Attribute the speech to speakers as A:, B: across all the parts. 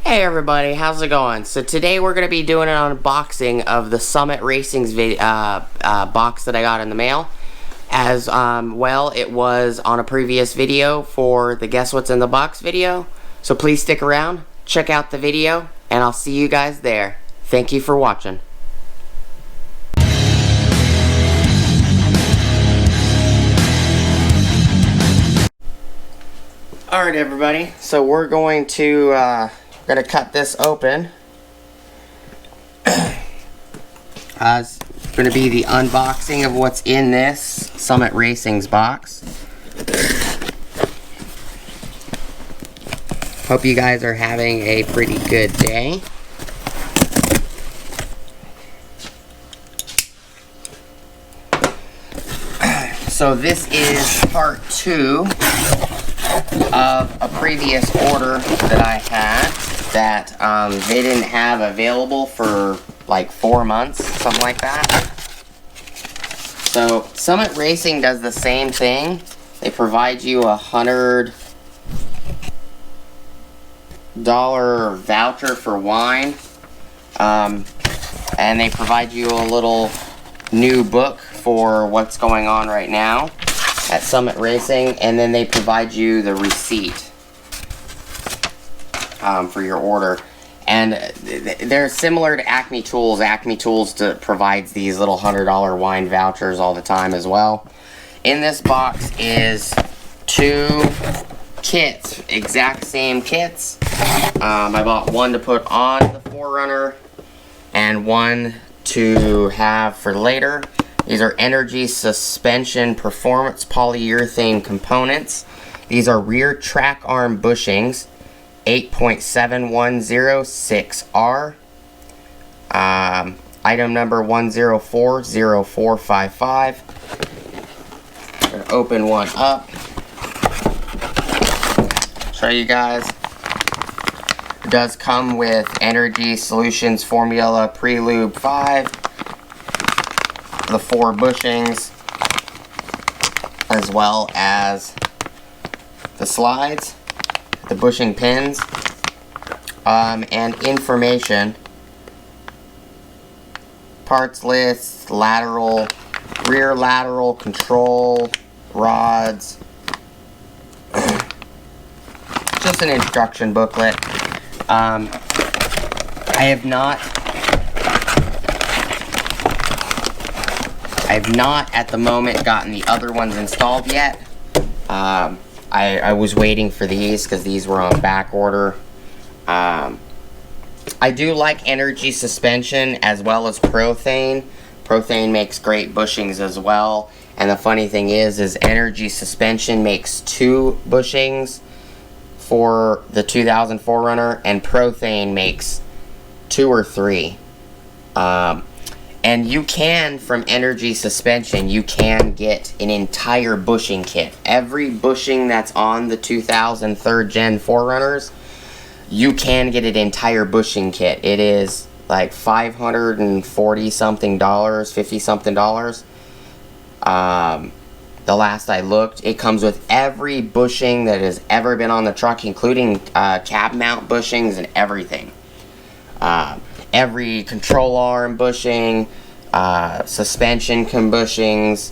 A: Hey everybody, how's it going? So today we're going to be doing an unboxing of the Summit Racing's box that I got in the mail. As well, it was on a previous video for the Guess What's in the Box video. So please stick around, check out the video, and I'll see you guys there. Thank you for watching. Alright everybody, so we're going to cut this open. It's going to be the unboxing of what's in this Summit Racing's box. Hope you guys are having a pretty good day. So this is part 2 of a previous order that I had that they didn't have available for like 4 months, something like that. So Summit Racing does the same thing. They provide you a $100 voucher for wine, and they provide you a little new book for what's going on right now at Summit Racing, and then they provide you the receipt for your order. And they're similar to Acme Tools. Acme Tools provides these little $100 wine vouchers all the time as well. In this box is 2 kits, exact same kits. I bought one to put on the 4Runner and one to have for later. These are energy suspension performance polyurethane components. These are rear track arm bushings, 8.7106R. Item number 1040455. I'm going to open one up. Show you guys. It does come with Energy Solutions Formula Pre-Lube 5. The 4 bushings, as well as the slides, the bushing pins, and information, parts list, rear lateral control rods, just an instruction booklet. I have not at the moment gotten the other ones installed yet. I was waiting for these because these were on back order. I do like Energy Suspension as well as Prothane. Prothane makes great bushings as well. And the funny thing is Energy Suspension makes 2 bushings for the 2000 4Runner, and Prothane makes 2 or 3. And you can, from Energy Suspension, you can get an entire bushing kit. Every bushing that's on the 2000 3rd Gen 4Runners, you can get an entire bushing kit. It is like $540 something, $50 something. The last I looked, it comes with every bushing that has ever been on the truck, including cab mount bushings and everything. Every control arm bushing, suspension bushings,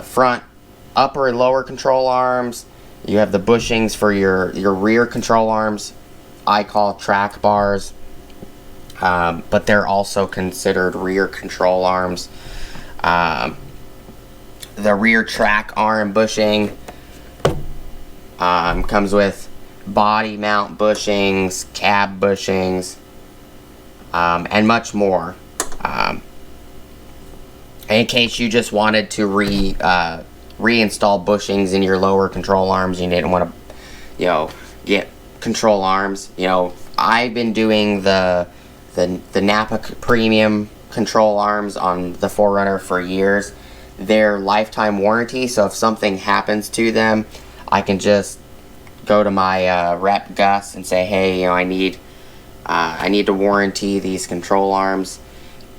A: front, upper and lower control arms. You have the bushings for your rear control arms. I call track bars, but they're also considered rear control arms. The rear track arm bushing comes with body mount bushings, cab bushings, and much more. In case you just wanted to reinstall bushings in your lower control arms, you didn't want to, get control arms. I've been doing the Napa Premium control arms on the 4Runner for years. They're lifetime warranty, so if something happens to them, I can just go to my rep Gus and say, hey, I need to warranty these control arms,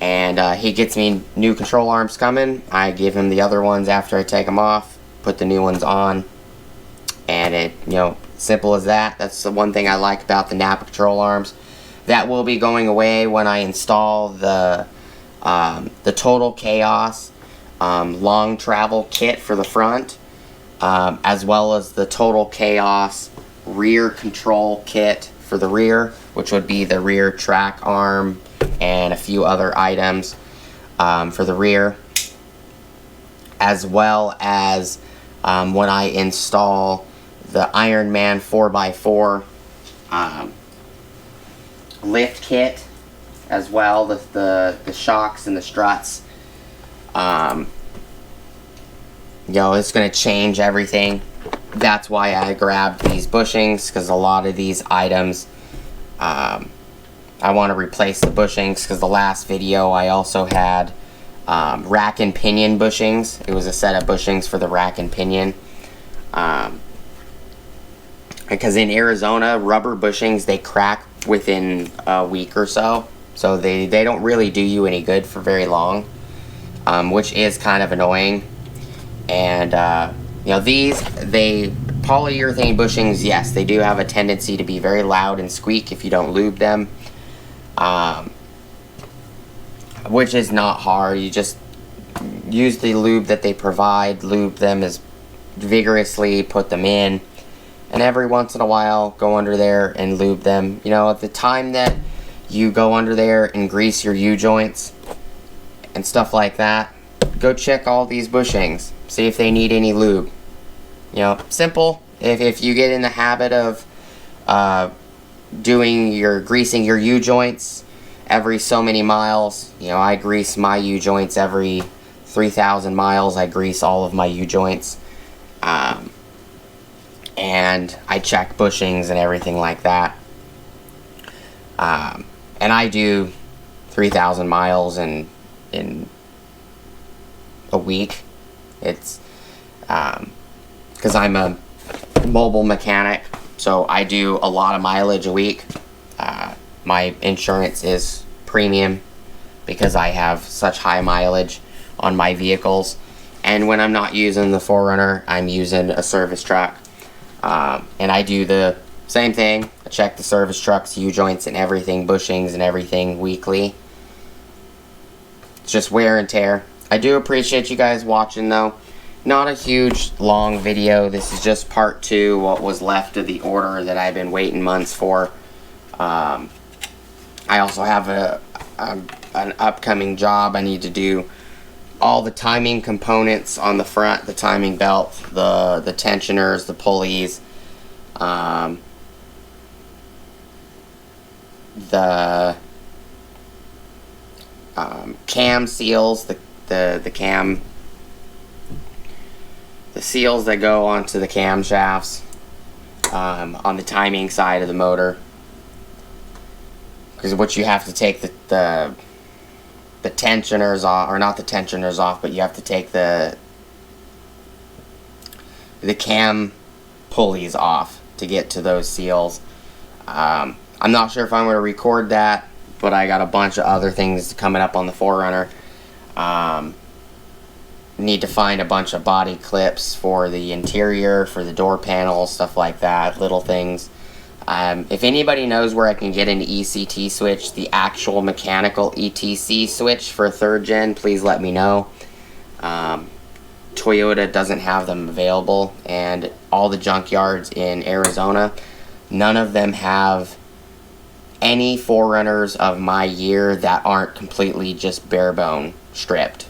A: and he gets me new control arms coming. I give him the other ones after I take them off, put the new ones on, and it Simple as that. That's the one thing I like about the Napa control arms. That will be going away when I install the Total Chaos long travel kit for the front, as well as the Total Chaos rear control kit for the rear, which would be the rear track arm and a few other items for the rear, as well as when I install the Iron Man 4x4 lift kit as well, the shocks and the struts. You know, it's going to change everything. That's why I grabbed these bushings, because a lot of these items, I want to replace the bushings, because the last video I also had rack and pinion bushings. It was a set of bushings for the rack and pinion. Because in Arizona, rubber bushings, they crack within a week or so. So they don't really do you any good for very long, which is kind of annoying. And, you know, polyurethane bushings, yes, they do have a tendency to be very loud and squeak if you don't lube them. Which is not hard. You just use the lube that they provide, lube them as vigorously, put them in, and every once in a while go under there and lube them. You know, at the time that you go under there and grease your U-joints and stuff like that, go check all these bushings, see if they need any lube. You know, simple. If you get in the habit of greasing your U-joints every so many miles, you know, I grease my U-joints every 3,000 miles. I grease all of my U-joints. And I check bushings and everything like that. And I do 3,000 miles in a week. It's because I'm a mobile mechanic, so I do a lot of mileage a week. My insurance is premium because I have such high mileage on my vehicles. And when I'm not using the 4Runner, I'm using a service truck. And I do the same thing. I check the service truck's U-joints and everything, bushings and everything weekly. It's just wear and tear. I do appreciate you guys watching though. Not a huge long video. This is just part 2, what was left of the order that I've been waiting months for. I also have an upcoming job. I need to do all the timing components on the front, the timing belt, the tensioners, the pulleys, the cam seals, the cam, the seals that go onto the camshafts on the timing side of the motor. Because what you have to take the tensioners off, or not the tensioners off, but you have to take the cam pulleys off to get to those seals. I'm not sure if I'm going to record that, but I got a bunch of other things coming up on the 4Runner. Need to find a bunch of body clips for the interior, for the door panels, stuff like that, little things. If anybody knows where I can get an ECT switch, the actual mechanical ETC switch for 3rd gen, please let me know. Toyota doesn't have them available, and all the junkyards in Arizona, none of them have any 4Runners of my year that aren't completely just bare bone stripped.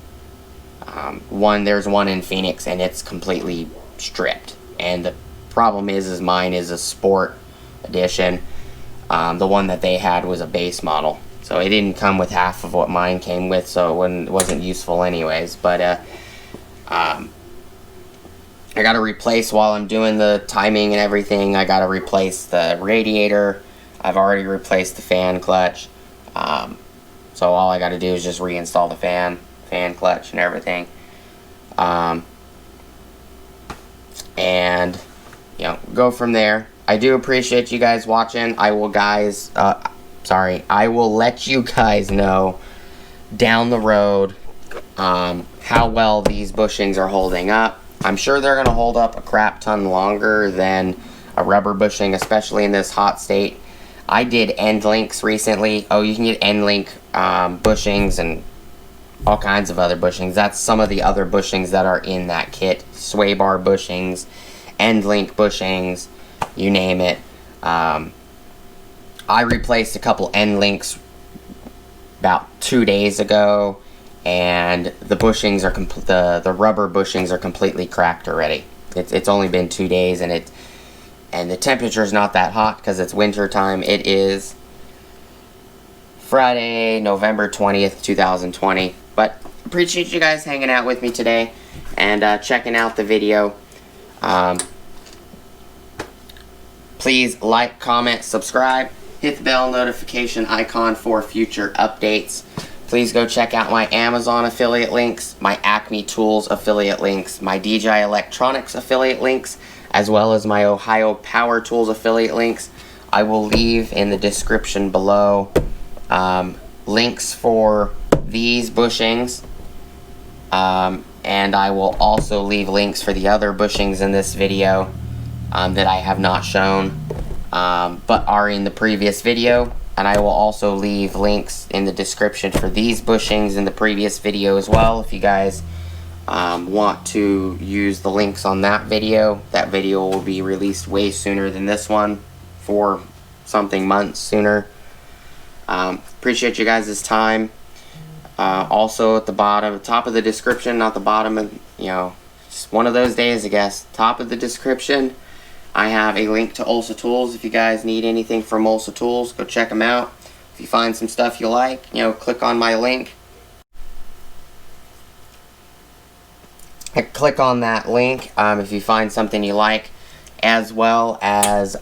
A: There's one in Phoenix and it's completely stripped, and the problem is mine is a sport edition. The one that they had was a base model, so it didn't come with half of what mine came with, so it wasn't useful anyways. But I gotta replace, while I'm doing the timing and everything, I gotta replace the radiator. I've already replaced the fan clutch, so all I gotta do is just reinstall the fan clutch and everything. And you know, go from there. I do appreciate you guys watching. I will let you guys know down the road how well these bushings are holding up. I'm sure they're going to hold up a crap ton longer than a rubber bushing, especially in this hot state. I did end links recently. Oh, you can get end link bushings and all kinds of other bushings. That's some of the other bushings that are in that kit. Sway bar bushings, end link bushings, you name it. I replaced a couple end links about 2 days ago, and the bushings are the rubber bushings are completely cracked already. It's only been 2 days, and the temperature is not that hot because it's winter time. It is Friday, November 20th, 2020. But appreciate you guys hanging out with me today and checking out the video. Please like, comment, subscribe, hit the bell notification icon for future updates. Please go check out my Amazon affiliate links, my Acme Tools affiliate links, my DJI Electronics affiliate links, as well as my Ohio Power Tools affiliate links. I will leave in the description below links for these bushings, and I will also leave links for the other bushings in this video that I have not shown but are in the previous video. And I will also leave links in the description for these bushings in the previous video as well. If you guys want to use the links on that video will be released way sooner than this one, for something months sooner. Appreciate you guys' time. Also at the top of the description, not the bottom of, just one of those days I guess, top of the description, I have a link to Ulsa Tools. If you guys need anything from Ulsa Tools, go check them out. If you find some stuff you like, click on my link. Click on that link if you find something you like, as well as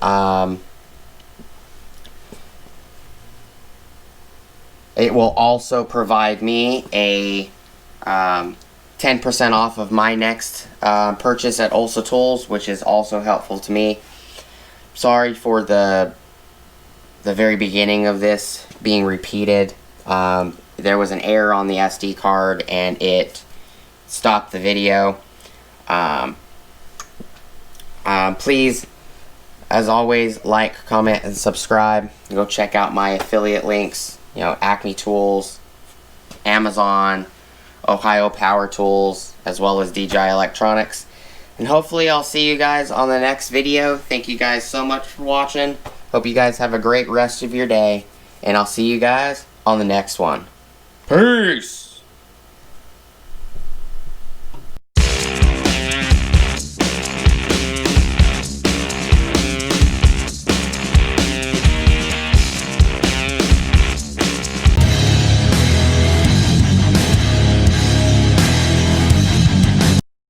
A: it will also provide me a 10% off of my next purchase at Ulsa Tools, which is also helpful to me. Sorry for the very beginning of this being repeated. There was an error on the SD card and it stopped the video. Please, as always, like, comment, and subscribe. Go check out my affiliate links. Acme Tools, Amazon, Ohio Power Tools, as well as DJI Electronics. And hopefully I'll see you guys on the next video. Thank you guys so much for watching. Hope you guys have a great rest of your day. And I'll see you guys on the next one. Peace!